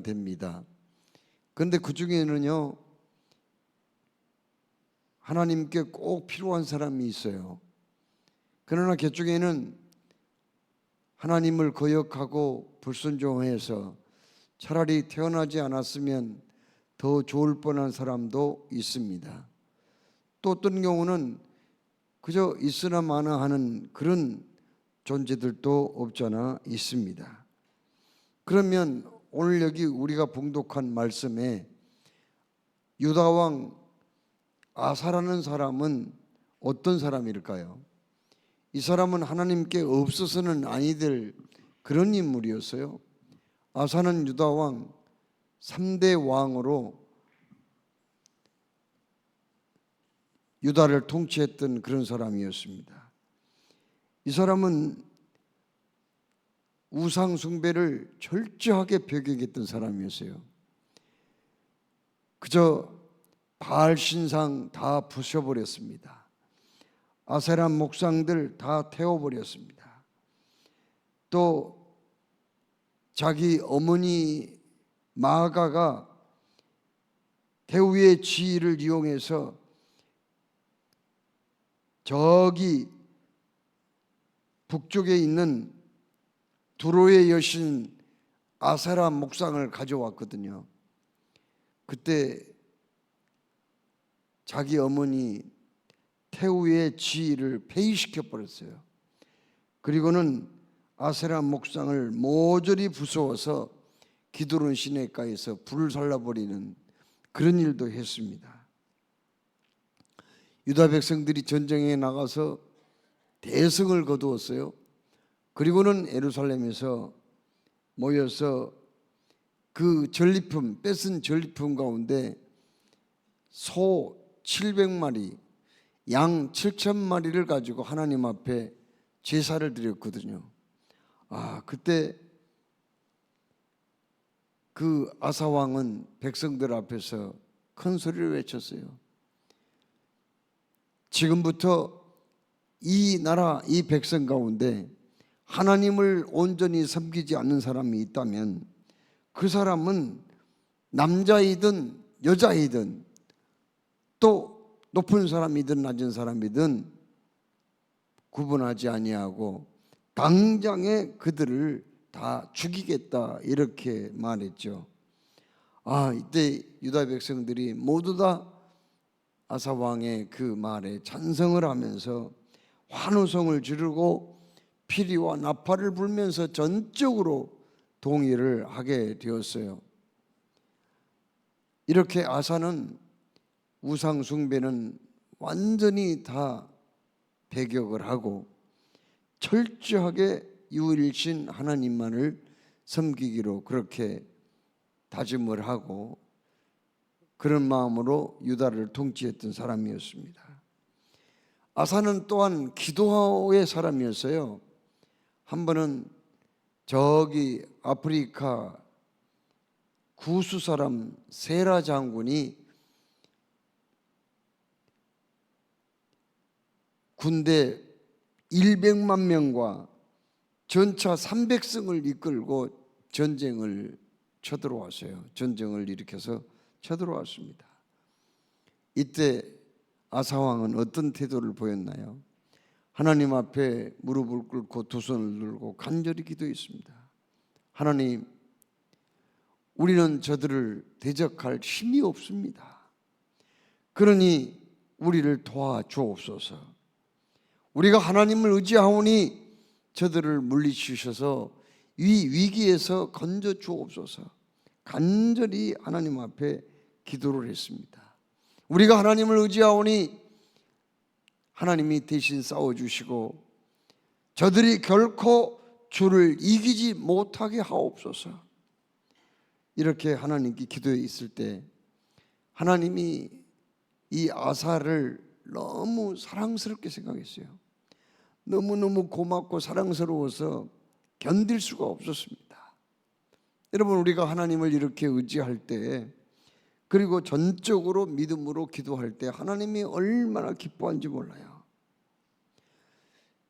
됩니다. 그런데 그 중에는요, 하나님께 꼭 필요한 사람이 있어요. 그러나 그 중에는 하나님을 거역하고 불순종해서 차라리 태어나지 않았으면 더 좋을 뻔한 사람도 있습니다. 또 어떤 경우는 그저 있으나 마나 하는 그런 존재들도 없잖아 있습니다. 그러면 오늘 여기 우리가 봉독한 말씀에 유다왕 아사라는 사람은 어떤 사람일까요? 이 사람은 하나님께 없어서는 아니 될 그런 인물이었어요. 아사는 유다왕 3대 왕으로 유다를 통치했던 그런 사람이었습니다. 이 사람은 우상 숭배를 철저하게 배격했던 사람이었어요. 그저 바알 신상 다 부숴버렸습니다. 아세라 목상들 다 태워버렸습니다. 또 자기 어머니 마아가가 태우의 지위를 이용해서 저기 북쪽에 있는 두로의 여신 아세라 목상을 가져왔거든요. 그때 자기 어머니 태우의 지위를 폐위시켜 버렸어요. 그리고는 아세라 목상을 모조리 부수어서 기드론 시내가에서 불을 살라버리는 그런 일도 했습니다. 유다 백성들이 전쟁에 나가서 대승을 거두었어요. 그리고는 예루살렘에서 모여서 그 전리품, 뺏은 전리품 가운데 소 700마리, 양 7,000마리를 가지고 하나님 앞에 제사를 드렸거든요. 그때 그 아사 왕은 백성들 앞에서 큰 소리를 외쳤어요. 지금부터 이 나라, 이 백성 가운데 하나님을 온전히 섬기지 않는 사람이 있다면 그 사람은 남자이든 여자이든 또 높은 사람이든 낮은 사람이든 구분하지 아니하고 당장에 그들을 다 죽이겠다 이렇게 말했죠. 이때 유다 백성들이 모두 다 아사 왕의 그 말에 찬성을 하면서 환호성을 지르고 피리와 나팔을 불면서 전적으로 동의를 하게 되었어요. 이렇게 아사는 우상 숭배는 완전히 다 배격을 하고 철저하게 유일신 하나님만을 섬기기로 그렇게 다짐을 하고 그런 마음으로 유다를 통치했던 사람이었습니다. 아사는 또한 기도의 사람이었어요. 한 번은 저기 아프리카 구스 사람 세라 장군이 군대 100만 명과 전차 300승을 이끌고 전쟁을 쳐들어왔어요. 전쟁을 일으켜서 쳐들어왔습니다. 이때 아사왕은 어떤 태도를 보였나요? 하나님 앞에 무릎을 꿇고 두 손을 들고 간절히 기도했습니다. 하나님, 우리는 저들을 대적할 힘이 없습니다. 그러니 우리를 도와주옵소서. 우리가 하나님을 의지하오니 저들을 물리치셔서 이 위기에서 건져 주옵소서. 간절히 하나님 앞에 기도를 했습니다. 우리가 하나님을 의지하오니 하나님이 대신 싸워주시고 저들이 결코 주를 이기지 못하게 하옵소서. 이렇게 하나님께 기도해 있을 때 하나님이 이 아사를 너무 사랑스럽게 생각했어요. 너무너무 고맙고 사랑스러워서 견딜 수가 없었습니다. 여러분, 우리가 하나님을 이렇게 의지할 때 그리고 전적으로 믿음으로 기도할 때 하나님이 얼마나 기뻐하는지 몰라요.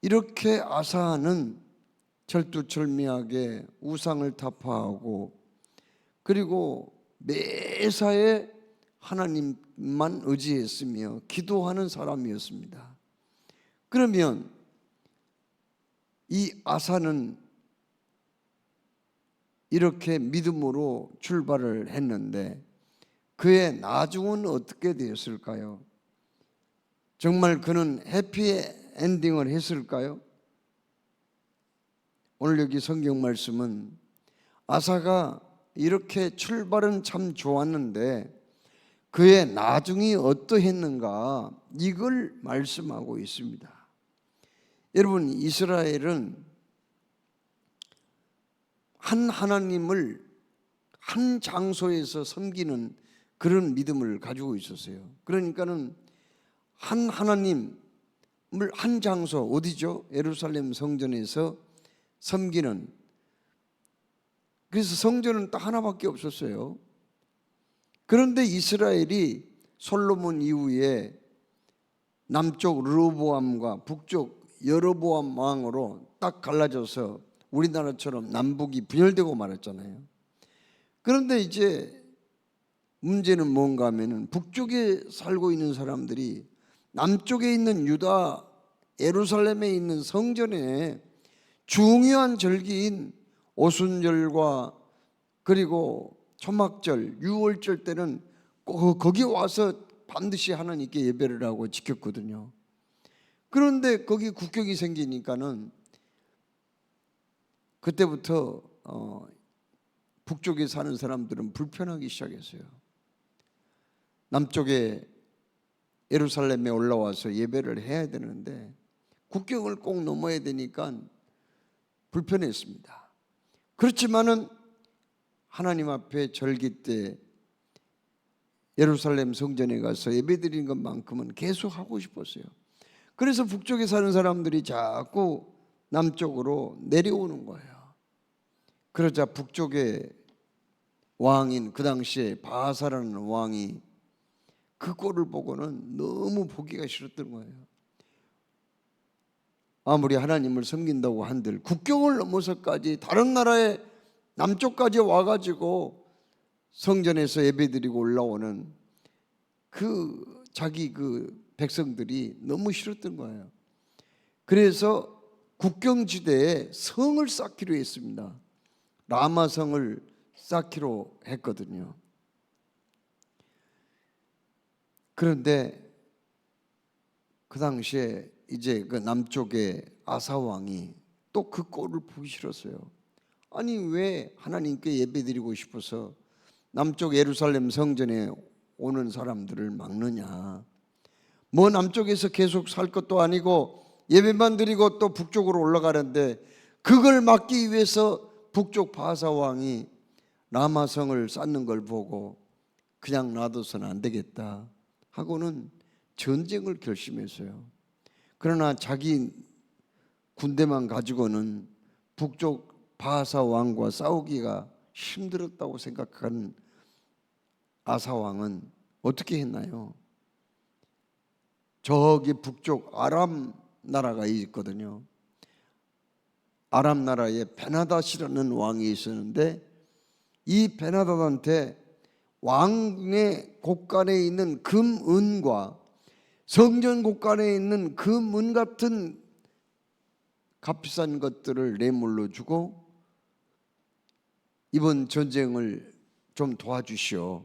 이렇게 아사는 절두철미하게 우상을 타파하고 그리고 매사에 하나님만 의지했으며 기도하는 사람이었습니다. 그러면 이 아사는 이렇게 믿음으로 출발을 했는데 그의 나중은 어떻게 되었을까요? 정말 그는 해피 엔딩을 했을까요? 오늘 여기 성경 말씀은 아사가 이렇게 출발은 참 좋았는데 그의 나중이 어떠했는가 이걸 말씀하고 있습니다. 여러분, 이스라엘은 한 하나님을 한 장소에서 섬기는 그런 믿음을 가지고 있었어요. 그러니까는 한 하나님을 한 장소, 어디죠? 예루살렘 성전에서 섬기는. 그래서 성전은 딱 하나밖에 없었어요. 그런데 이스라엘이 솔로몬 이후에 남쪽 르호보암과 북쪽 여로보암 왕으로 딱 갈라져서 우리나라처럼 남북이 분열되고 말았잖아요. 그런데 이제 문제는 뭔가 하면은 북쪽에 살고 있는 사람들이 남쪽에 있는 유다 예루살렘에 있는 성전에 중요한 절기인 오순절과 그리고 초막절, 유월절 때는 꼭 거기 와서 반드시 하나님께 예배를 하고 지켰거든요. 그런데 거기 국경이 생기니까는 그때부터 북쪽에 사는 사람들은 불편하기 시작했어요. 남쪽에 예루살렘에 올라와서 예배를 해야 되는데 국경을 꼭 넘어야 되니까 불편했습니다. 그렇지만은 하나님 앞에 절기 때 예루살렘 성전에 가서 예배드리는 것만큼은 계속 하고 싶었어요. 그래서 북쪽에 사는 사람들이 자꾸 남쪽으로 내려오는 거예요. 그러자 북쪽의 왕인 그 당시에 바하사라는 왕이 그 꼴을 보고는 너무 보기가 싫었던 거예요. 아무리 하나님을 섬긴다고 한들 국경을 넘어서까지 다른 나라의 남쪽까지 와가지고 성전에서 예배드리고 올라오는 그 자기 그 백성들이 너무 싫었던 거예요. 그래서 국경지대에 성을 쌓기로 했습니다. 라마성을 쌓기로 했거든요. 그런데 그 당시에 이제 그 남쪽의 아사 왕이 또 그 꼴을 보기 싫었어요. 아니 왜 하나님께 예배드리고 싶어서 남쪽 예루살렘 성전에 오는 사람들을 막느냐. 뭐 남쪽에서 계속 살 것도 아니고 예배만 드리고 또 북쪽으로 올라가는데 그걸 막기 위해서 북쪽 바사 왕이 라마성을 쌓는 걸 보고 그냥 놔둬서는 안 되겠다 하고는 전쟁을 결심했어요. 그러나 자기 군대만 가지고는 북쪽 바사 왕과 싸우기가 힘들었다고 생각한 아사 왕은 어떻게 했나요? 저기 북쪽 아람 나라가 있거든요. 아람 나라에 베나닷이라는 왕이 있었는데 이 베나닷한테 왕의 곳간에 있는 금, 은과 성전 곳간에 있는 금, 은 같은 값비싼 것들을 뇌물로 주고 이번 전쟁을 좀 도와주시오.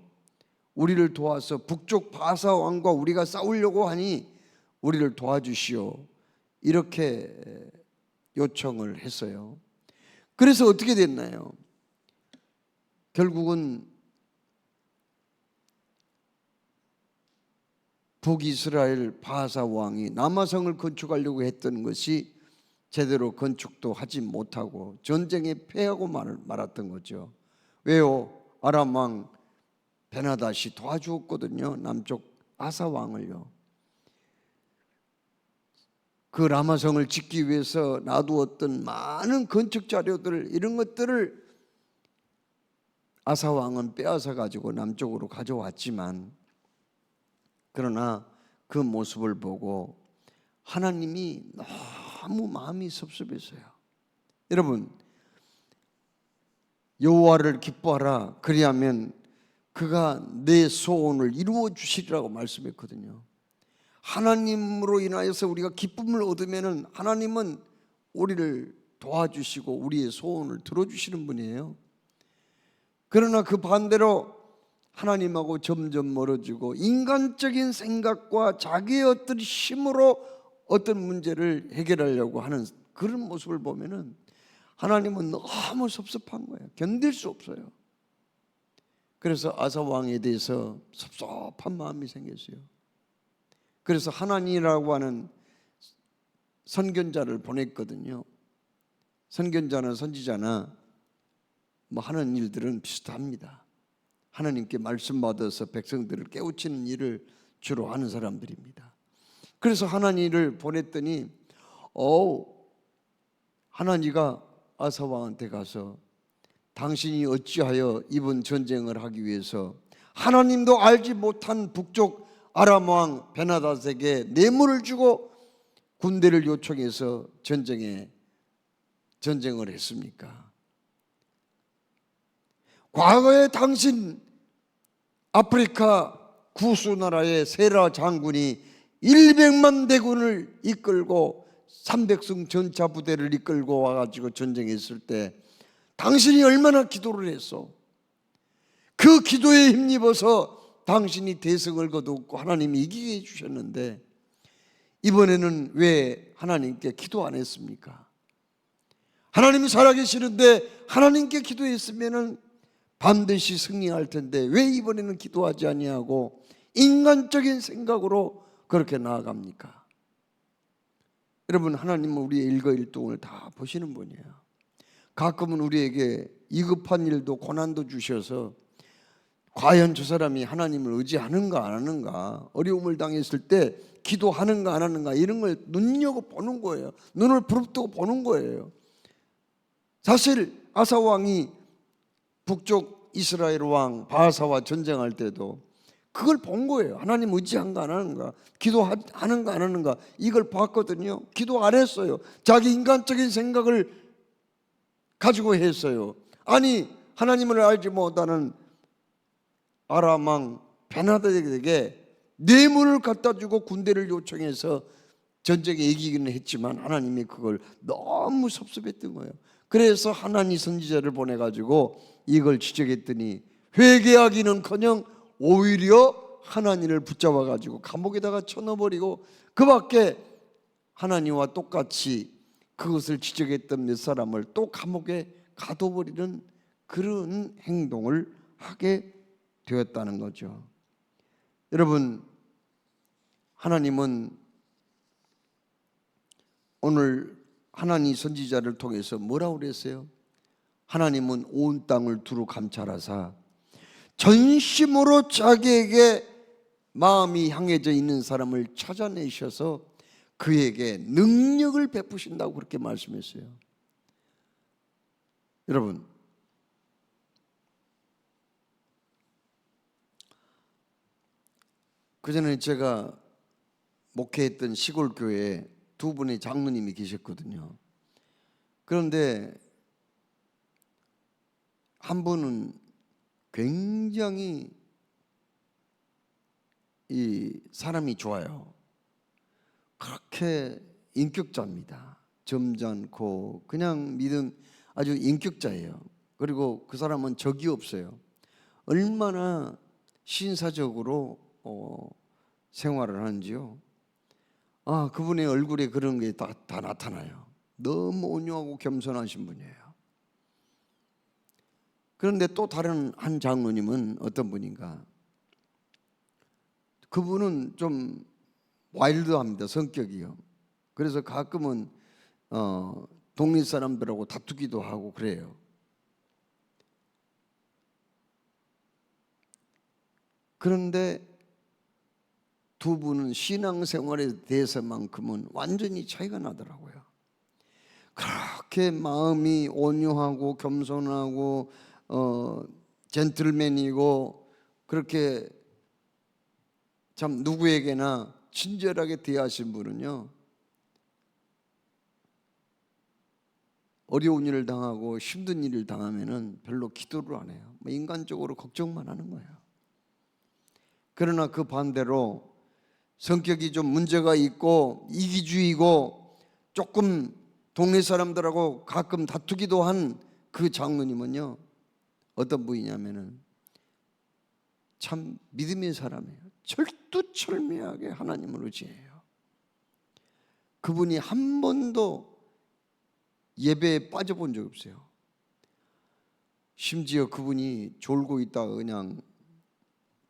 우리를 도와서 북쪽 바사 왕과 우리가 싸우려고 하니 우리를 도와주시오. 이렇게 요청을 했어요. 그래서 어떻게 됐나요? 결국은 북이스라엘 바사 왕이 남아성을 건축하려고 했던 것이 제대로 건축도 하지 못하고 전쟁에 패하고 말았던 거죠. 왜요? 아람 왕 베나닷이 도와주었거든요. 남쪽 아사 왕을요. 그 라마성을 짓기 위해서 놔두었던 많은 건축 자료들 이런 것들을 아사 왕은 빼앗아 가지고 남쪽으로 가져왔지만 그러나 그 모습을 보고 하나님이 너무 마음이 섭섭했어요. 여러분, 여호와를 기뻐하라. 그리하면 그가 내 소원을 이루어 주시리라고 말씀했거든요. 하나님으로 인하여서 우리가 기쁨을 얻으면은 하나님은 우리를 도와주시고 우리의 소원을 들어주시는 분이에요. 그러나 그 반대로 하나님하고 점점 멀어지고 인간적인 생각과 자기의 어떤 힘으로 어떤 문제를 해결하려고 하는 그런 모습을 보면은 하나님은 너무 섭섭한 거예요. 견딜 수 없어요. 그래서 아사 왕에 대해서 섭섭한 마음이 생겼어요. 그래서 하나니라고 하는 선견자를 보냈거든요. 선견자나 선지자나 뭐 하는 일들은 비슷합니다. 하나님께 말씀 받아서 백성들을 깨우치는 일을 주로 하는 사람들입니다. 그래서 하나니를 보냈더니 하나니가 아사 왕한테 가서 당신이 어찌하여 이번 전쟁을 하기 위해서 하나님도 알지 못한 북쪽 아람 왕 베나닷에게 뇌물을 주고 군대를 요청해서 전쟁을 했습니까? 과거에 당신 아프리카 구수 나라의 세라 장군이 100만 대군을 이끌고 300승 전차 부대를 이끌고 와가지고 전쟁했을 때 당신이 얼마나 기도를 했어. 그 기도에 힘입어서 당신이 대승을 거두었고 하나님이 이기게 해주셨는데 이번에는 왜 하나님께 기도 안 했습니까? 하나님이 살아계시는데 하나님께 기도했으면 반드시 승리할 텐데 왜 이번에는 기도하지 아니하고 인간적인 생각으로 그렇게 나아갑니까? 여러분, 하나님은 우리의 일거일동을 다 보시는 분이에요. 가끔은 우리에게 위급한 일도 고난도 주셔서 과연 저 사람이 하나님을 의지하는가 안 하는가, 어려움을 당했을 때 기도하는가 안 하는가 이런 걸 눈여겨보는 거예요. 눈을 부릅뜨고 보는 거예요. 사실 아사 왕이 북쪽 이스라엘 왕 바하사와 전쟁할 때도 그걸 본 거예요. 하나님 의지한가 안 하는가, 기도하는가 안 하는가 이걸 봤거든요. 기도 안 했어요. 자기 인간적인 생각을 가지고 했어요. 아니 하나님을 알지 못하는 아람 왕 베나닷에게 뇌물을 갖다 주고 군대를 요청해서 전쟁에 이기기는 했지만 하나님이 그걸 너무 섭섭했던 거예요. 그래서 하나님 선지자를 보내가지고 이걸 지적했더니 회개하기는커녕 오히려 하나님을 붙잡아가지고 감옥에다가 쳐넣어버리고 그 밖에 하나님과 똑같이 그것을 지적했던 몇 사람을 또 감옥에 가둬버리는 그런 행동을 하게 되었다는 거죠. 여러분, 하나님은 오늘 하나님 선지자를 통해서 뭐라고 그랬어요? 하나님은 온 땅을 두루 감찰하사 전심으로 자기에게 마음이 향해져 있는 사람을 찾아내셔서 그에게 능력을 베푸신다고 그렇게 말씀했어요. 여러분, 그전에 제가 목회했던 시골 교회에 두 분의 장로님이 계셨거든요. 그런데 한 분은 굉장히 이 사람이 좋아요. 그렇게 인격자입니다. 점잖고 그냥 믿음 아주 인격자예요. 그리고 그 사람은 적이 없어요. 얼마나 신사적으로 생활을 하는지요. 그분의 얼굴에 그런 게 다 나타나요. 너무 온유하고 겸손하신 분이에요. 그런데 또 다른 한 장로님은 어떤 분인가? 그분은 좀 와일드합니다. 성격이요. 그래서 가끔은 동네 사람들하고 다투기도 하고 그래요. 그런데 두 분은 신앙생활에 대해서만큼은 완전히 차이가 나더라고요. 그렇게 마음이 온유하고 겸손하고 젠틀맨이고 그렇게 참 누구에게나 친절하게 대하신 분은요, 어려운 일을 당하고 힘든 일을 당하면은 별로 기도를 안 해요. 뭐 인간적으로 걱정만 하는 거예요. 그러나 그 반대로 성격이 좀 문제가 있고 이기주의고 조금 동네 사람들하고 가끔 다투기도 한 그 장로님은요, 어떤 분이냐면은 참 믿음의 사람이에요. 철두철미하게 하나님을 의지해요. 그분이 한 번도 예배에 빠져본 적 없어요. 심지어 그분이 졸고 있다가 그냥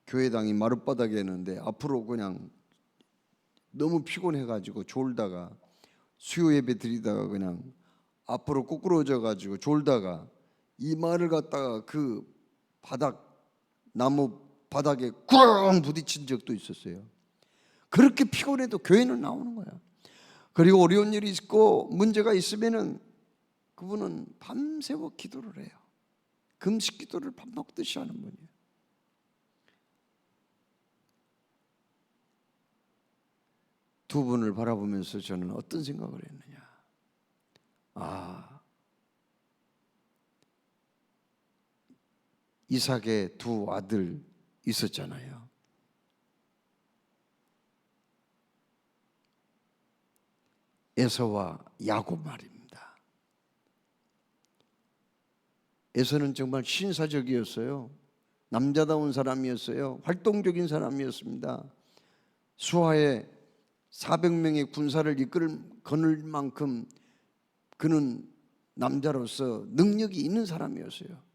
교회당이 마룻바닥에 있는데 앞으로 그냥 너무 피곤해가지고 졸다가 수요 예배 드리다가 그냥 앞으로 꼬꾸러져 졸다가 이마를 갖다가 그 나무 바닥에 꽝 부딪힌 적도 있었어요. 그렇게 피곤해도 교회는 나오는 거야. 그리고 어려운 일이 있고 문제가 있으면은 그분은 밤새워 기도를 해요. 금식 기도를 밥 먹듯이 하는 분이에요. 두 분을 바라보면서 저는 어떤 생각을 했느냐. 이삭의 두 아들 있었잖아요. 에서와 야곱 말입니다. 에서는 정말 신사적이었어요. 남자다운 사람이었어요. 활동적인 사람이었습니다. 수하에 400명의 군사를 거늘 만큼 그는 남자로서 능력이 있는 사람이었어요.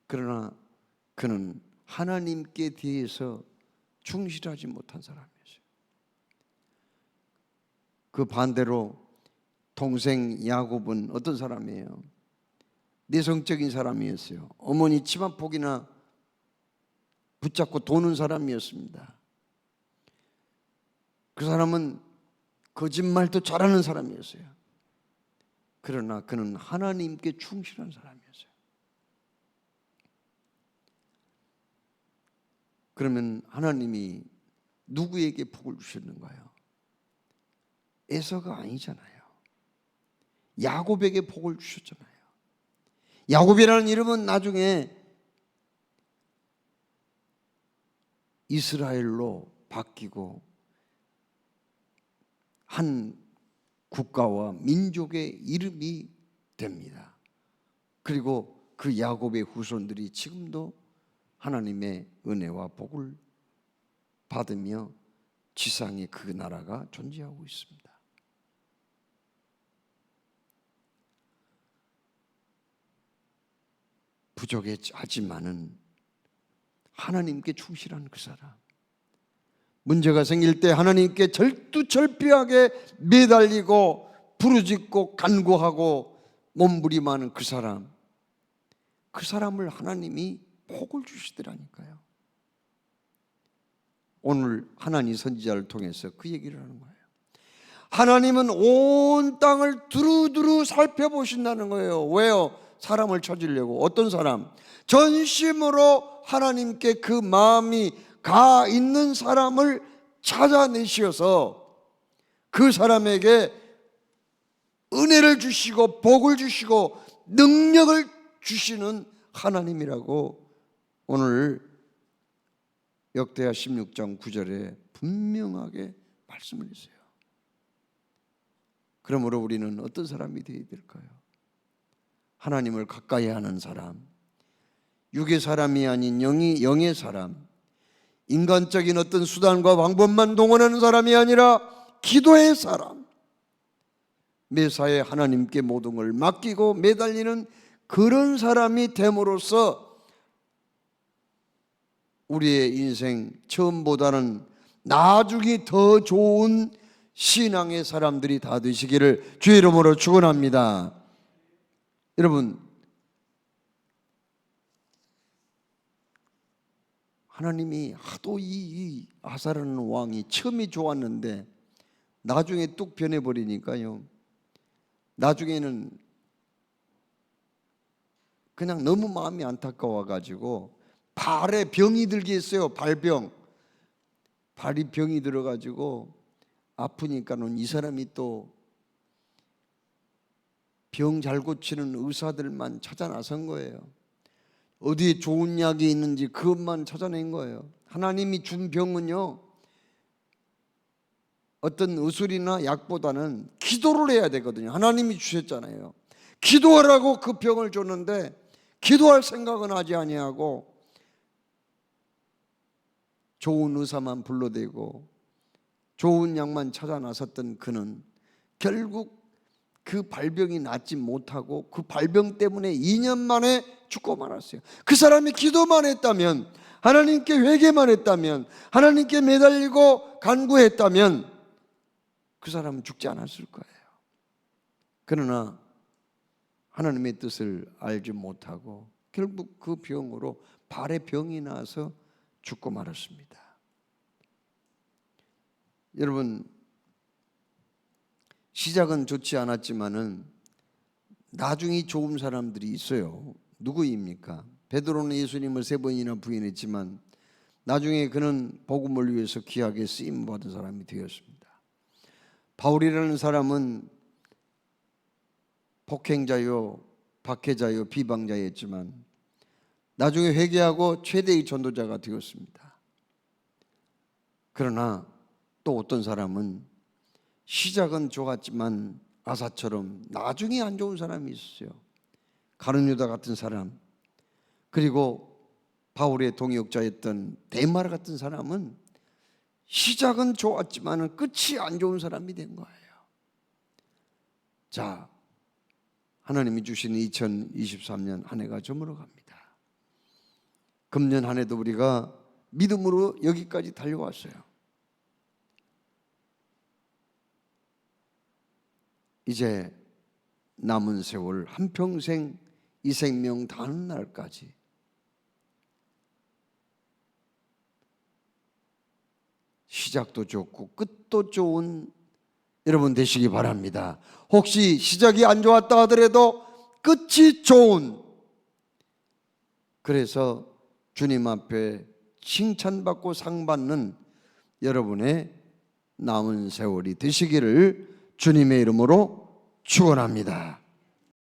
그러나 그는 하나님께 대해서 충실하지 못한 사람이었어요. 그 반대로 동생 야곱은 어떤 사람이에요? 내성적인 사람이었어요. 어머니 치마폭이나 붙잡고 도는 사람이었습니다. 그 사람은 거짓말도 잘하는 사람이었어요. 그러나 그는 하나님께 충실한 사람이었어요. 그러면 하나님이 누구에게 복을 주셨는가요? 에서가 아니잖아요. 야곱에게 복을 주셨잖아요. 야곱이라는 이름은 나중에 이스라엘로 바뀌고 한 국가와 민족의 이름이 됩니다. 그리고 그 야곱의 후손들이 지금도 하나님의 은혜와 복을 받으며 지상에 그 나라가 존재하고 있습니다. 부족하지만은 하나님께 충실한 그 사람, 문제가 생길 때 하나님께 절두절비하게 매달리고 부르짖고 간구하고 몸부림하는 그 사람을 하나님이 복을 주시더라니까요. 오늘 하나님 선지자를 통해서 그 얘기를 하는 거예요. 하나님은 온 땅을 두루두루 살펴보신다는 거예요. 왜요? 사람을 찾으려고. 어떤 사람? 전심으로 하나님께 그 마음이 가 있는 사람을 찾아내셔서 그 사람에게 은혜를 주시고 복을 주시고 능력을 주시는 하나님이라고 오늘 역대하 16장 9절에 분명하게 말씀을 했어요. 그러므로 우리는 어떤 사람이 되어야 될까요? 하나님을 가까이 하는 사람, 육의 사람이 아닌 영의 사람, 인간적인 어떤 수단과 방법만 동원하는 사람이 아니라 기도의 사람, 매사에 하나님께 모든 걸 맡기고 매달리는 그런 사람이 됨으로써 우리의 인생 처음보다는 나중이 더 좋은 신앙의 사람들이 다 되시기를 주의 이름으로 축원합니다. 여러분, 하나님이 하도 이 아사라는 왕이 처음이 좋았는데 나중에 뚝 변해버리니까요, 나중에는 그냥 너무 마음이 안타까워가지고 발에 병이 들게 했어요. 발이 병이 들어가지고 아프니까는 이 사람이 또 병 잘 고치는 의사들만 찾아 나선 거예요. 어디에 좋은 약이 있는지 그것만 찾아낸 거예요. 하나님이 준 병은요, 어떤 의술이나 약보다는 기도를 해야 되거든요. 하나님이 주셨잖아요. 기도하라고 그 병을 줬는데 기도할 생각은 하지 아니하고 좋은 의사만 불러대고 좋은 약만 찾아 나섰던 그는 결국 그 발병이 낫지 못하고 그 발병 때문에 2년 만에 죽고 말았어요. 그 사람이 기도만 했다면, 하나님께 회개만 했다면, 하나님께 매달리고 간구했다면 그 사람은 죽지 않았을 거예요. 그러나 하나님의 뜻을 알지 못하고 결국 그 병으로 발에 병이 나서 죽고 말았습니다. 여러분, 시작은 좋지 않았지만은 나중이 좋은 사람들이 있어요. 누구입니까? 베드로는 예수님을 3번이나 부인했지만 나중에 그는 복음을 위해서 귀하게 쓰임 받은 사람이 되었습니다. 바울이라는 사람은 폭행자요, 박해자요, 비방자였지만 나중에 회개하고 최대의 전도자가 되었습니다. 그러나 또 어떤 사람은 시작은 좋았지만 아사처럼 나중에 안 좋은 사람이 있었어요. 가룟 유다 같은 사람, 그리고 바울의 동역자였던 데마르 같은 사람은 시작은 좋았지만 끝이 안 좋은 사람이 된 거예요. 자, 하나님이 주신 2023년 한 해가 저물어갑니다. 금년 한 해도 우리가 믿음으로 여기까지 달려왔어요. 이제 남은 세월 한평생 이 생명 다하는 날까지 시작도 좋고 끝도 좋은 여러분 되시기 바랍니다. 혹시 시작이 안 좋았다 하더라도 끝이 좋은, 그래서 주님 앞에 칭찬받고 상받는 여러분의 남은 세월이 되시기를 주님의 이름으로 축원합니다.